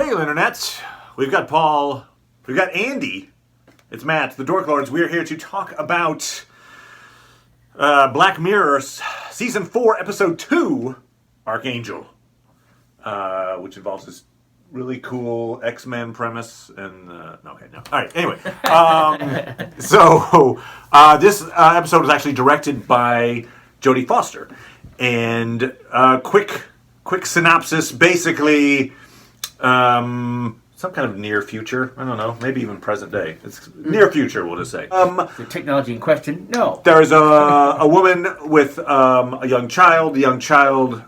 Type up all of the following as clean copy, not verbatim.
Hey, Internets. We've got Paul. We've got Andy. It's Matt, the Dork Lords. We're here to talk about Black Mirror Season 4, Episode 2, Arkangel, which involves this really cool X-Men premise. And All right, anyway. This episode was actually directed by Jodie Foster. And quick synopsis, basically... some kind of near future. I don't know. Maybe even present day. It's near future, we'll just say. The technology in question? No. There's a woman with a young child. The young child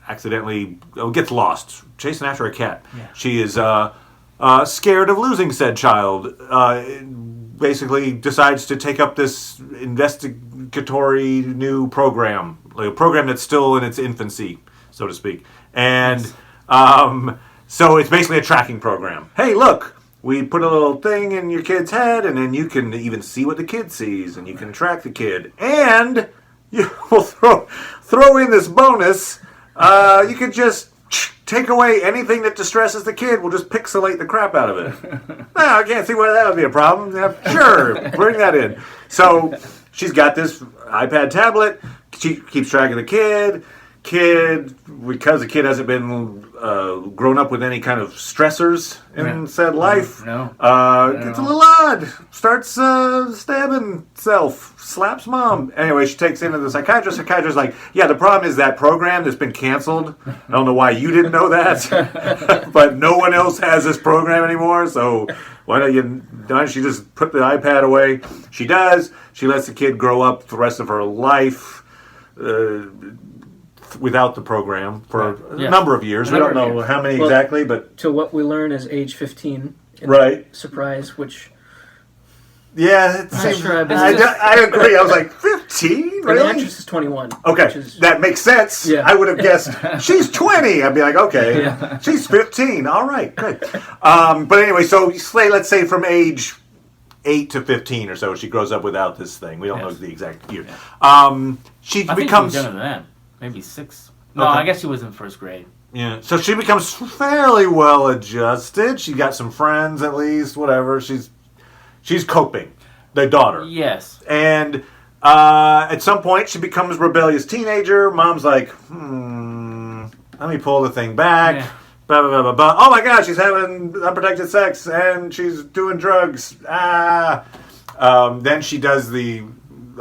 accidentally gets lost, chasing after a cat. Yeah. She is scared of losing said child. Basically decides to take up this investigatory new program. Like a program that's still in its infancy, so to speak. And... Yes. So it's basically a tracking program. Hey, look, we put a little thing in your kid's head, and then you can even see what the kid sees, and you can track the kid. And you will throw in this bonus. You could just take away anything that distresses the kid. We'll just pixelate the crap out of it. I can't see why that would be a problem. Yeah, sure, bring that in. So she's got this iPad tablet. She keeps tracking the kid, because the kid hasn't been grown up with any kind of stressors in said life, gets a little odd, starts stabbing self, slaps mom. Anyway, she takes into the psychiatrist. Psychiatrist's like, yeah, the problem is that program that's been canceled. I don't know why you didn't know that, but no one else has this program anymore, so why don't you just put the iPad away? She does. She lets the kid grow up the rest of her life, without the program for a number of years. We don't know how many exactly, but... To what we learn is age 15. Right. Surprise, which... Yeah, I agree. I was like, 15? Really? The actress is 21. Okay, that makes sense. Yeah. I would have guessed, she's 20. I'd be like, okay, she's 15. All right, good. But anyway, so let's say from age 8 to 15 or so, she grows up without this thing. We don't know the exact year. Yeah. She becomes... think she was younger than that. Maybe 6. No, I guess she was in first grade. Yeah, so she becomes fairly well adjusted. She got some friends at least, whatever. She's coping, the daughter. Yes. And at some point she becomes a rebellious teenager. Mom's like, let me pull the thing back. Yeah. Blah, blah, blah, blah, blah. Oh my gosh, she's having unprotected sex and she's doing drugs. Then she does the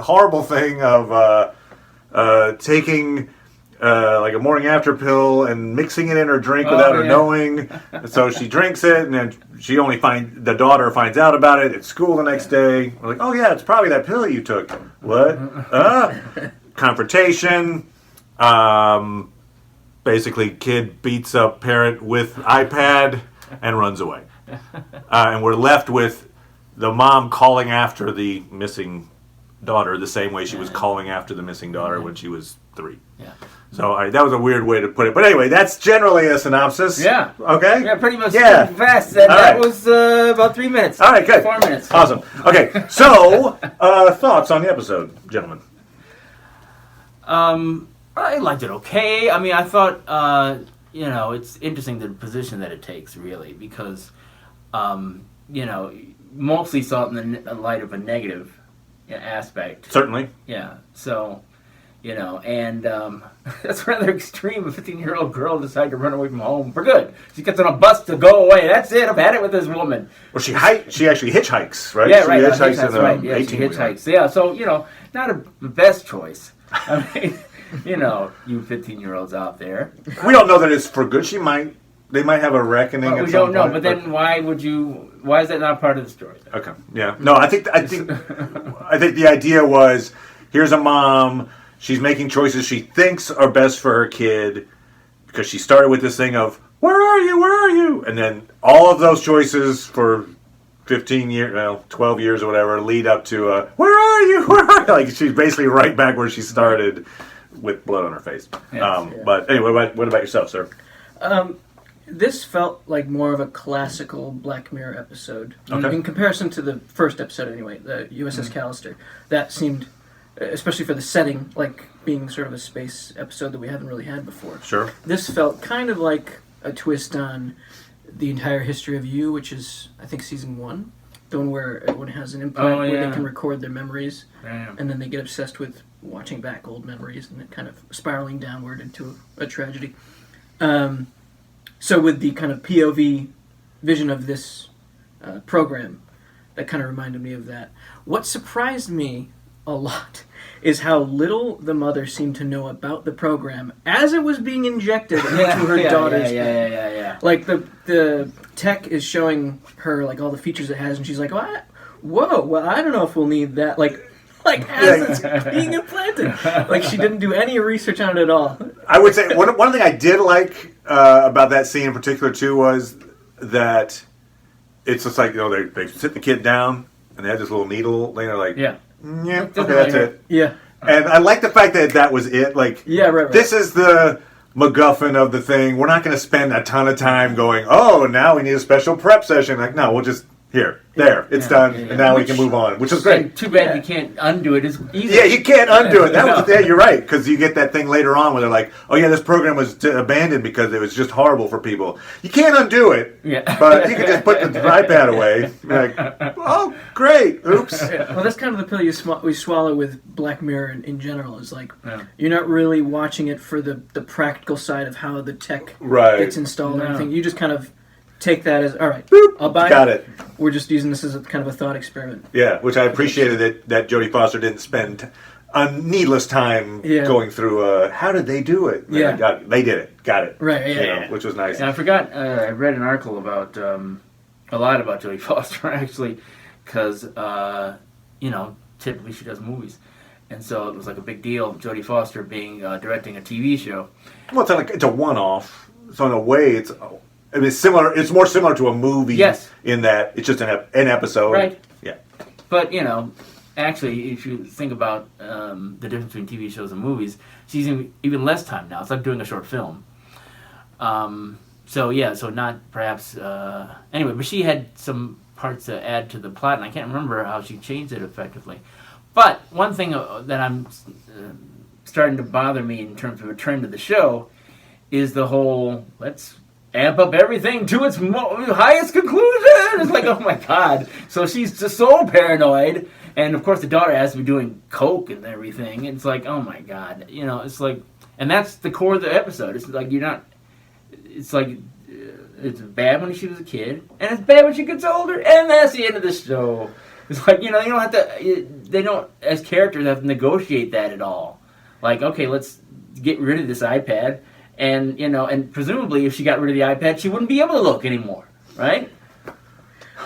horrible thing of... taking like a morning after pill and mixing it in her drink without her knowing. So she drinks it, and then the daughter finds out about it at school the next day. We're like, oh yeah, it's probably that pill you took. What? Confrontation. Basically, kid beats up parent with iPad and runs away. And we're left with the mom calling after the missing daughter the same way she was calling after the missing daughter when she was 3. Yeah. So that was a weird way to put it. But anyway, that's generally a synopsis. Yeah. Okay? Yeah, pretty much fast. And that was about 3 minutes. All right, good. 4 minutes. Awesome. Okay, so thoughts on the episode, gentlemen? I liked it okay. I mean, I thought, it's interesting the position that it takes, really, because, mostly saw it in the light of a negative aspect. Certainly. Yeah. So, and that's rather extreme. A 15-year-old girl decided to run away from home for good. She gets on a bus to go away. That's it. I've had it with this woman. Well, she actually hitchhikes, right? Yeah, right. She hitchhikes that's right. Yeah, she hitchhikes. Yeah. So, not the best choice. I mean, you 15-years out there. We don't know that it's for good. They might have a reckoning. Well, we don't know. But then why is that not part of the story? Okay. Yeah. No, I think the idea was, here's a mom. She's making choices she thinks are best for her kid because she started with this thing of, where are you? Where are you? And then all of those choices for 15 years, 12 years or whatever, lead up to, where are you? Where are you? Like, she's basically right back where she started with blood on her face. Yes, But anyway, what about yourself, sir? This felt like more of a classical Black Mirror episode. Okay. In comparison to the first episode, anyway, the USS Callister. That seemed, especially for the setting, like being sort of a space episode that we haven't really had before. Sure. This felt kind of like a twist on the entire history of you, which is, I think, season 1. The one where everyone has an implant where they can record their memories. Damn. And then they get obsessed with watching back old memories and it kind of spiraling downward into a tragedy. So with the kind of POV vision of this program, that kind of reminded me of that. What surprised me a lot is how little the mother seemed to know about the program as it was being injected into her daughter's brain. Yeah. Like the tech is showing her like all the features it has, and she's like, "What? Whoa! Well, I don't know if we'll need that." Like as it's being implanted, like she didn't do any research on it at all. I would say one thing I did like about that scene in particular too was that it's just like, you know, they sit the kid down and they have this little needle laying there, like, yeah, okay, that's it. Yeah. And I like the fact that was it. Like, right. This is the MacGuffin of the thing. We're not going to spend a ton of time going, oh, now we need a special prep session. Like, no, we'll just, it's done, and now we can move on, which is great. Too bad you can't undo it as easily. Yeah, you can't undo it. You're right, because you get that thing later on where they're like, oh yeah, this program was abandoned because it was just horrible for people. You can't undo it, but you can just put the iPad away. You're like, oh, great, oops. Well, that's kind of the pill we swallow with Black Mirror in general. Is like, you're not really watching it for the practical side of how the tech gets installed or anything. You just kind of take that as, all right, boop, I'll buy got it. We're just using this as a kind of a thought experiment. Yeah, which I appreciated that Jodie Foster didn't spend a needless time going through, how did they do it? They did it. Got it. Right, which was nice. And I forgot, I read an article about, a lot about Jodie Foster, actually, because, typically she does movies. And so it was like a big deal, Jodie Foster being directing a TV show. Well, it's a one-off. So in a way, it's similar. It's more similar to a movie in that it's just an episode. Right. Yeah. But, actually, if you think about the difference between TV shows and movies, she's even less time now. It's like doing a short film. So not perhaps... anyway, but she had some parts to add to the plot, and I can't remember how she changed it effectively. But one thing that I'm starting to bother me in terms of a trend of the show is the whole, let's amp up everything to its highest conclusion. It's like, oh my God. So she's just so paranoid. And of course the daughter has to be doing coke and everything. It's like, oh my God. It's like, and that's the core of the episode. It's like, it's like, it's bad when she was a kid. And it's bad when she gets older. And that's the end of the show. It's like, you don't have to, they don't, as characters, have to negotiate that at all. Like, okay, let's get rid of this iPad. And, and presumably if she got rid of the iPad, she wouldn't be able to look anymore, right?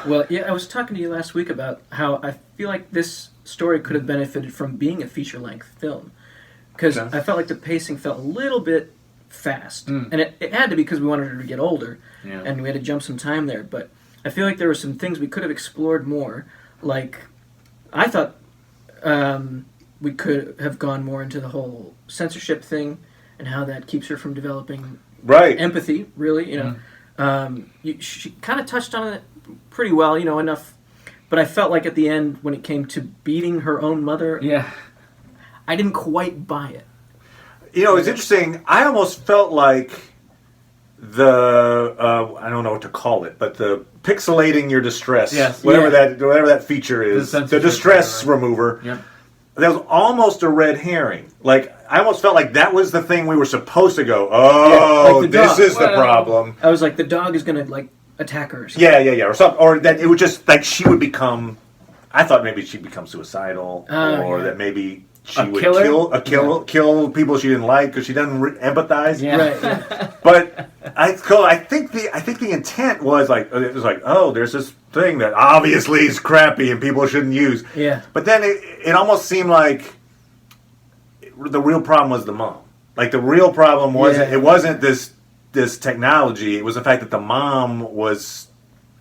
Well, I was talking to you last week about how I feel like this story could have benefited from being a feature-length film. Because I felt like the pacing felt a little bit fast. And it had to be because we wanted her to get older, and we had to jump some time there. But I feel like there were some things we could have explored more. Like, I thought we could have gone more into the whole censorship thing, and how that keeps her from developing empathy, really, she kind of touched on it pretty well, enough. But I felt like at the end, when it came to beating her own mother, I didn't quite buy it. It's interesting. I almost felt like the, I don't know what to call it, but the pixelating your distress, whatever that feature is, the distress remover. Yep. That was almost a red herring. Like, I almost felt like that was the thing we were supposed to go, this is the problem. I was like, the dog is going to, attack her or something. Yeah. Or something. Or that it would just, she would become, I thought maybe she'd become suicidal. That maybe she would kill people she didn't like because she doesn't empathize. Yeah. But I think the intent was there's this thing that obviously is crappy and people shouldn't use. Yeah. But then it almost seemed like the real problem was the mom. Like the real problem wasn't it wasn't this technology. It was the fact that the mom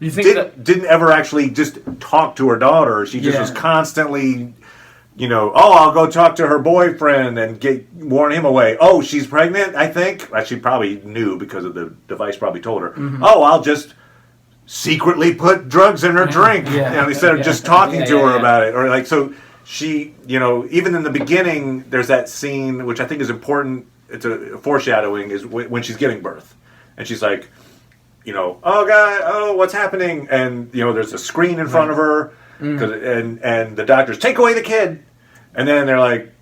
didn't ever actually just talk to her daughter. She just was constantly, I'll go talk to her boyfriend and warn him away. Oh, she's pregnant, I think. She probably knew because of the device probably told her. Mm-hmm. Oh, I'll just secretly put drugs in her drink instead of just talking to her about it. Or so she, even in the beginning, there's that scene, which I think is important. It's a foreshadowing, is when she's giving birth. and she's like, oh God, oh, what's happening? And there's a screen in front of her, and the doctors take away the kid, and then they're like,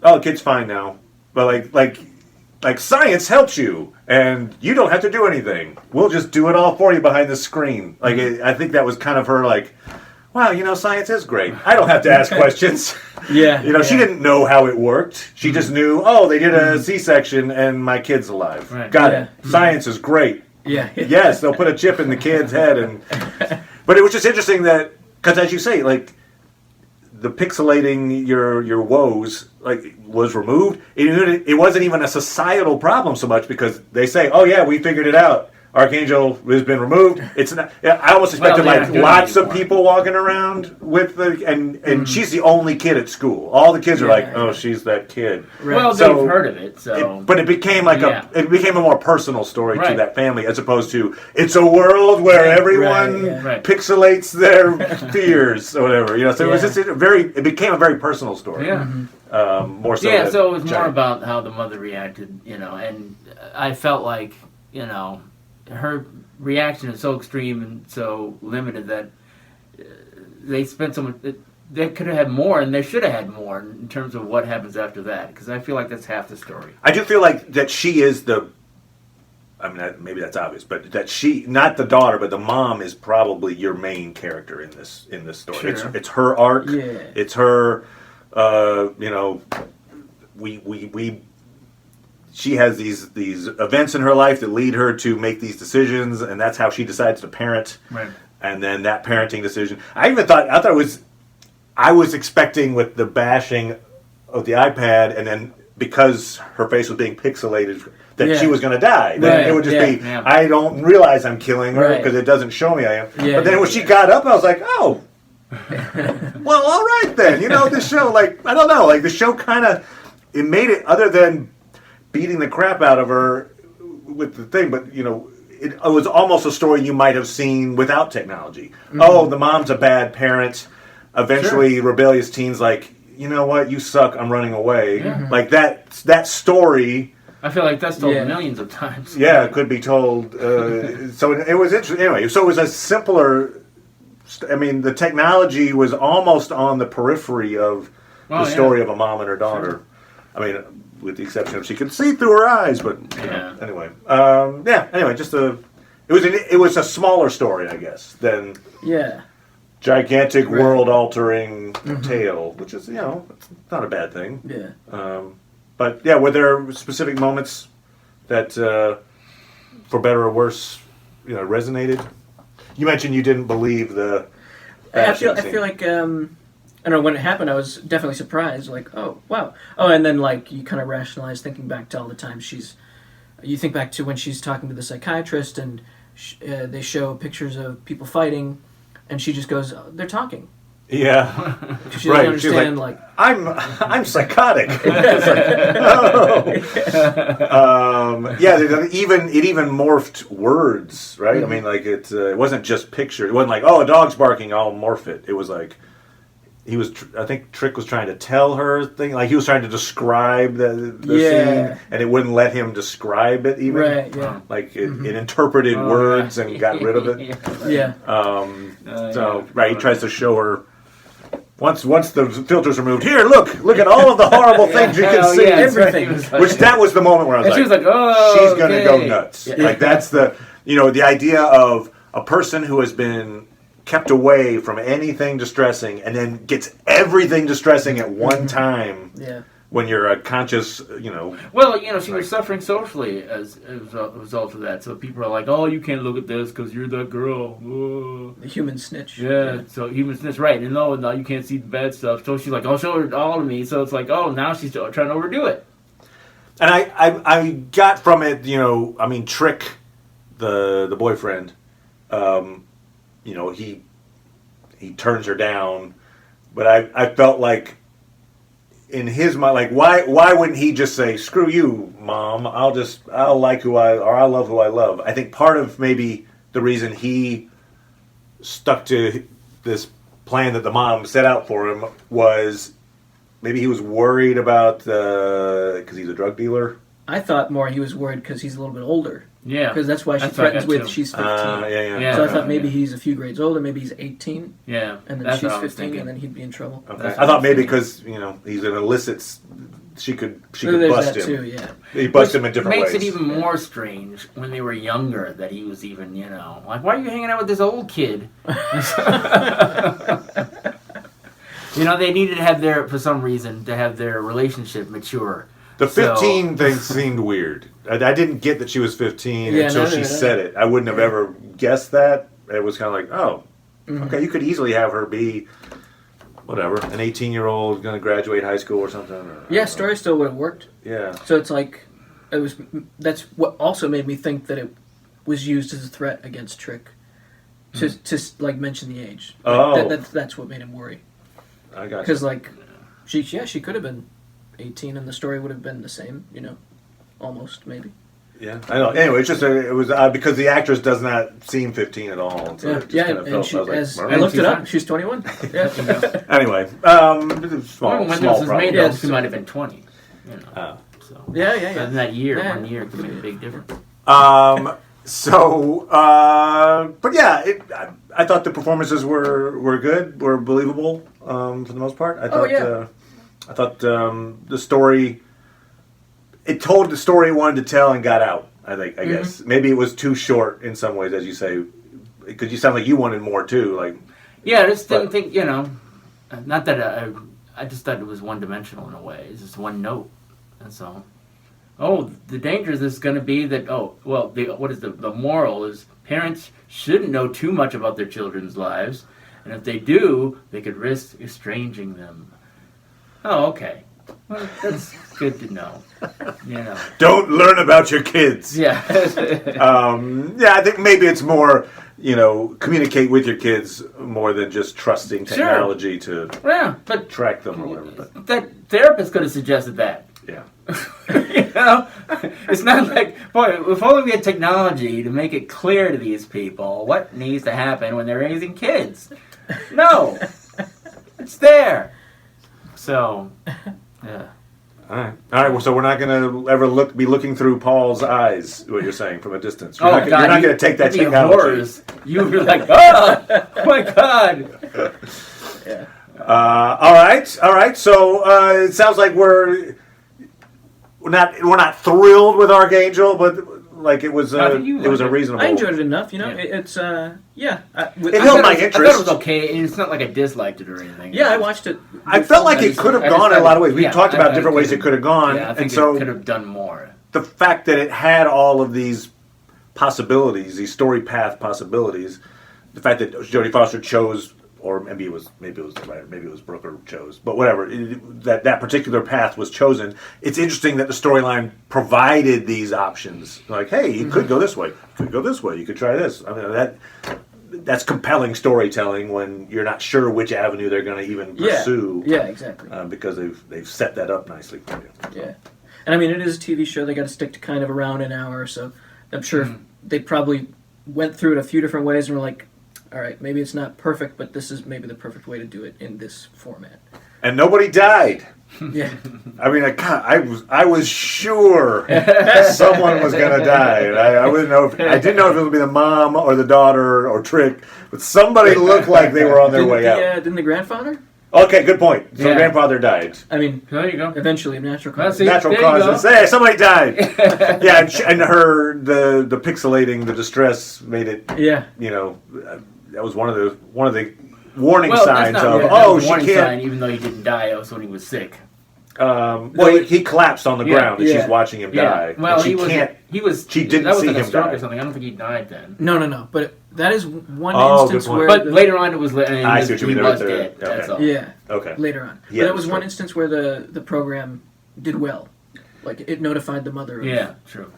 oh, the kid's fine now, but like science helps you, and you don't have to do anything. We'll just do it all for you behind the screen. Like I think that was kind of her like, wow, science is great. I don't have to ask questions. She didn't know how it worked. She just knew, oh, they did a C-section and my kid's alive. Right. Got it. Science is great. Yeah. Yes, they'll put a chip in the kid's head. But it was just interesting that, because as you say, like, the pixelating your woes was removed. It wasn't even a societal problem so much because they say, oh yeah, we figured it out. Arkangel has been removed. It's not. I almost expected lots of people walking around with and she's the only kid at school. All the kids are like, oh, she's that kid. Right. Well, they've heard of it, so. But it became it became a more personal story to that family as opposed to it's a world where everyone pixelates their fears or whatever. So it was just it became a very personal story. Yeah. More so. Yeah. So it was more about how the mother reacted, and I felt like her reaction is so extreme and so limited that they spent so much. They could have had more, and they should have had more in terms of what happens after that. Because I feel like that's half the story. I do feel like that she is the. I mean, maybe that's obvious, but that she, not the daughter, but the mom, is probably your main character in this story. Sure. It's her arc. Yeah. It's her. She has these events in her life that lead her to make these decisions, and that's how she decides to parent. Right. And then that parenting decision. I thought it was. I was expecting with the bashing of the iPad, and then because her face was being pixelated, that she was going to die. Then it would just be, I don't realize I'm killing her because it doesn't show me I am. But then when she got up, I was like, oh, well, all right then. This show, I don't know, the show kind of, it made it, other than beating the crap out of her with the thing, but it was almost a story you might have seen without technology. Oh, the mom's a bad parent. Eventually, rebellious teens like, you know what, you suck. I'm running away. Like that story. I feel like that's told millions of times. Yeah, it could be told. So it was interesting. Anyway, so it was a simpler. I mean, the technology was almost on the periphery of the story of a mom and her daughter. Sure. I mean, with the exception of she could see through her eyes, but anyway, Anyway, just it was a smaller story, I guess, than gigantic world-altering tale, which is it's not a bad thing. Yeah. But were there specific moments that, for better or worse, resonated? You mentioned you didn't believe the. I feel like. I don't know, when it happened, I was definitely surprised. Like, oh, wow. Oh, and then, you kind of rationalize thinking back to all the time you think back to when she's talking to the psychiatrist and they show pictures of people fighting, and she just goes, oh, they're talking. Yeah. She doesn't understand, I'm psychotic. It's it even morphed words, right? Mm-hmm. I mean, it wasn't just picture. It wasn't like, oh, a dog's barking, I'll morph it. It was like, I think Trick was trying to tell her thing, he was trying to describe the scene, and it wouldn't let him describe it even. Right, yeah. It interpreted words and got rid of it. Yeah. He tries to show her, once the filter's removed, here, look at all of the horrible things you can see. Everything. Which that was the moment where I was she was like, oh, she's going to go nuts. Yeah. That's the idea of a person who has been kept away from anything distressing and then gets everything distressing at one time. Yeah. When you're a conscious, Well, she was suffering socially as a result of that. So people are like, oh, you can't look at this because you're that girl. Whoa. The human snitch. Yeah, so human snitch, right. And no, you can't see the bad stuff. So she's like, oh, show it all to me. So it's like, oh, now she's trying to overdo it. And I got from it, Trick, the boyfriend, he turns her down. But I felt like, in his mind, why wouldn't he just say, screw you, Mom, I'll love who I love. I think part of maybe the reason he stuck to this plan that the mom set out for him was maybe he was worried about, because he's a drug dealer. I thought more he was worried because he's a little bit older. Yeah. Because that's why she That's what I threatens got with too. she's 15. Yeah. So I thought maybe he's a few grades older, maybe he's 18, Yeah. and then That's she's what I was 15, thinking. and then he'd be in trouble. Okay. That's I what thought I'm maybe thinking. because he's an illicit. She could There's bust that him. too, yeah. He bust Which him in different makes ways. it even more strange when they were younger that he was even, like, why are you hanging out with this old kid? They needed to have for some reason, to have their relationship mature. The 15 thing seemed weird. I didn't get that she was 15 until she said it. I wouldn't have ever guessed that. It was kind of like, oh, okay, you could easily have her be, whatever, an 18-year-old going to graduate high school or something. Or, story still would have worked. Yeah. So it's like, that's what also made me think that it was used as a threat against Trick. To like, mention the age. That's what made him worry. I got you. Because, like, she could have been 18 and the story would have been the same, almost, maybe. Yeah, I know. Anyway, it's just it was because the actress does not seem 15 at all. So it just kind of felt, she, I was like, as I "Merle?" looked it up, she's 21. Yeah. Anyway, small When this problem. was made, Yeah, she might have been 20. Oh. So. Yeah. In that year, Yeah. 1 year could make a big difference. But yeah, I thought the performances were good, were believable for the most part. I thought the story, it told the story it wanted to tell and got out. I guess maybe it was too short in some ways, as you say, because you sound like you wanted more too. Like, yeah, I just didn't think not that I just thought it was one dimensional in a way. It's just one note. That's all. Oh, the danger is going to be that. Oh, well, the moral is parents shouldn't know too much about their children's lives, and if they do, they could risk estranging them. Oh, okay. Well, that's good to know. don't learn about your kids. Yeah. I think maybe it's more, communicate with your kids more than just trusting technology to but track them or whatever. But that therapist could have suggested that. yeah. It's not like, boy, if only we had technology to make it clear to these people what needs to happen when they're raising kids. No. It's there. So, yeah. All right. Well, so we're not going to ever be looking through Paul's eyes. What you're saying from a distance. You're not going to take that technology. Horrors. You were like, oh my God. Yeah. All right. So it sounds like we're not thrilled with Arkangel, but like it was a reasonable. I enjoyed it enough. Yeah. It's It held my I thought interest. it was okay, and it's not like I disliked it or anything. Yeah, I watched it. I felt like it could have gone in a lot of ways. We talked about different ways it could have gone, Yeah, I think and so it could have done more. the fact that it had all of these possibilities, these story path possibilities, the fact that Jodie Foster chose, or maybe it was Brooker chose, but whatever, that particular path was chosen. It's interesting that the storyline provided these options. Like, hey, you could go this way, you could go this way, you could try this. I mean, that's compelling storytelling when you're not sure which avenue they're going to even pursue. Yeah, exactly. Because they've set that up nicely for you. Yeah. And I mean, it is a TV show. They got to stick to kind of around an hour, so I'm sure they probably went through it a few different ways and were like, all right, maybe it's not perfect, but this is maybe the perfect way to do it in this format. And nobody died. Yeah. I mean, I was sure someone was going to die. And I didn't know if it would be the mom or the daughter or Trick, but somebody looked like they were on their way out. Didn't the grandfather? Okay, good point. So the grandfather died. I mean, There you go. eventually, natural causes. Natural there you causes. Hey, somebody died. Yeah, and the pixelating, the distress made it. Yeah. That was one of the warning Well, signs that's not of that was a she warning can't. sign, even though he didn't die, it was when he was sick. He collapsed on the ground and she's watching him die. Well, and she can't. She didn't that was see like a him stroke die. or something. I don't think he died then. No. But that is one Oh, instance good point. where. But later on, it was. I see what you mean. He There was was the- dead. That's okay. all. Yeah. Okay. Later on. Yeah, But that was that's one true. instance where the program did well. Like, it notified the mother of. Yeah, true.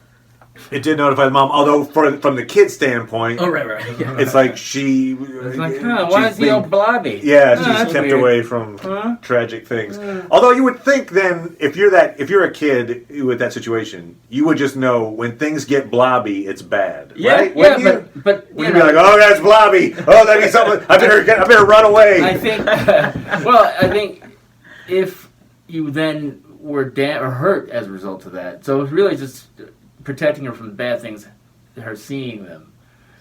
It did notify the mom, although from the kid's standpoint, Oh, right. Yeah. it's like she. It's like, why is he all blobby? Yeah, Oh, she's that's kept weird. away from tragic things. Although you would think then, if you're a kid with that situation, you would just know when things get blobby, it's bad. Yeah, right? Yeah, Wouldn't you? but Would you be like, oh, that's blobby. Oh, that means something. I better run away. I think. Well, I think if you then were or hurt as a result of that. So it's really just protecting her from bad things, her seeing them.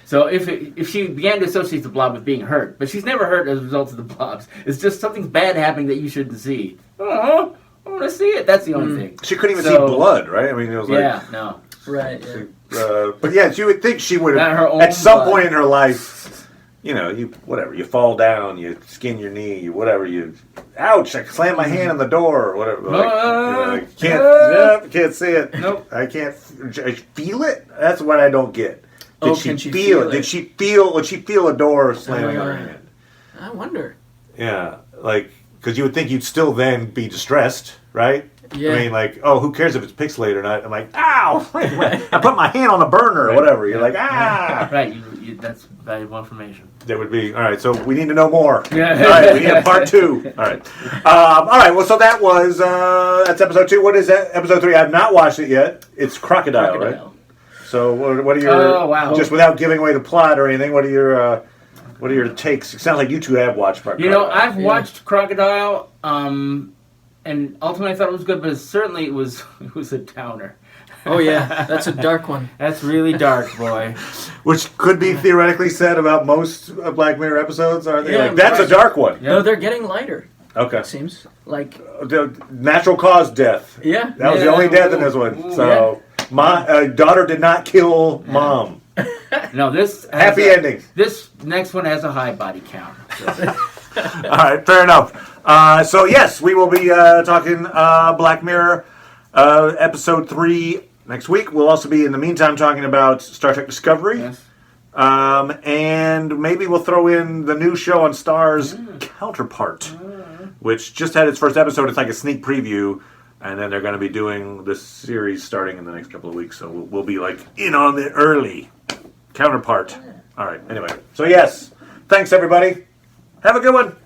So if she began to associate the blob with being hurt, but she's never hurt as a result of the blobs. It's just something bad happening that you shouldn't see. Oh, I want to see it. That's the only thing. She couldn't even see blood, right? I mean, it was like... Yeah, no. Right, yeah. But yeah, you would think she would have, at some point in her life, you fall down, you skin your knee, ouch, I slammed my hand on the door, or whatever. Can't see it. Nope. I can't feel it? That's what I don't get. Can she feel it? Would she feel a door slamming on her hand? I wonder. Yeah, because you would think you'd still then be distressed, right? Yeah. I mean, who cares if it's pixelated or not? I'm like, ow! I put my hand on a burner or whatever. You're like, ah! Right, that's valuable information. That would be, all right, so we need to know more. Yeah. All right, we need a part 2. All right. All right, well, so that was, that's episode 2. What is that? Episode 3, I have not watched it yet. It's Crocodile. Right? So what are your, just without giving away the plot or anything, what are your takes? It sounds like you two have watched Crocodile. I've watched Crocodile, and ultimately I thought it was good, but certainly it was a downer. Oh yeah, that's a dark one. That's really dark, boy. Which could be theoretically said about most Black Mirror episodes, aren't they? Yeah, that's a dark one. No, they're getting lighter. Okay. It seems like natural cause death. Yeah. That was the only death in this one. So my daughter did not kill mom. No, this happy ending. This next one has a high body count. So. All right, fair enough. So yes, we will be talking Black Mirror episode 3 next week. We'll also be in the meantime talking about Star Trek Discovery. Yes. And maybe we'll throw in the new show on Star's Counterpart, which just had its first episode. It's like a sneak preview, and then they're going to be doing this series starting in the next couple of weeks. So we'll be in on the early Counterpart. All right. Anyway, so yes, thanks everybody. Have a good one.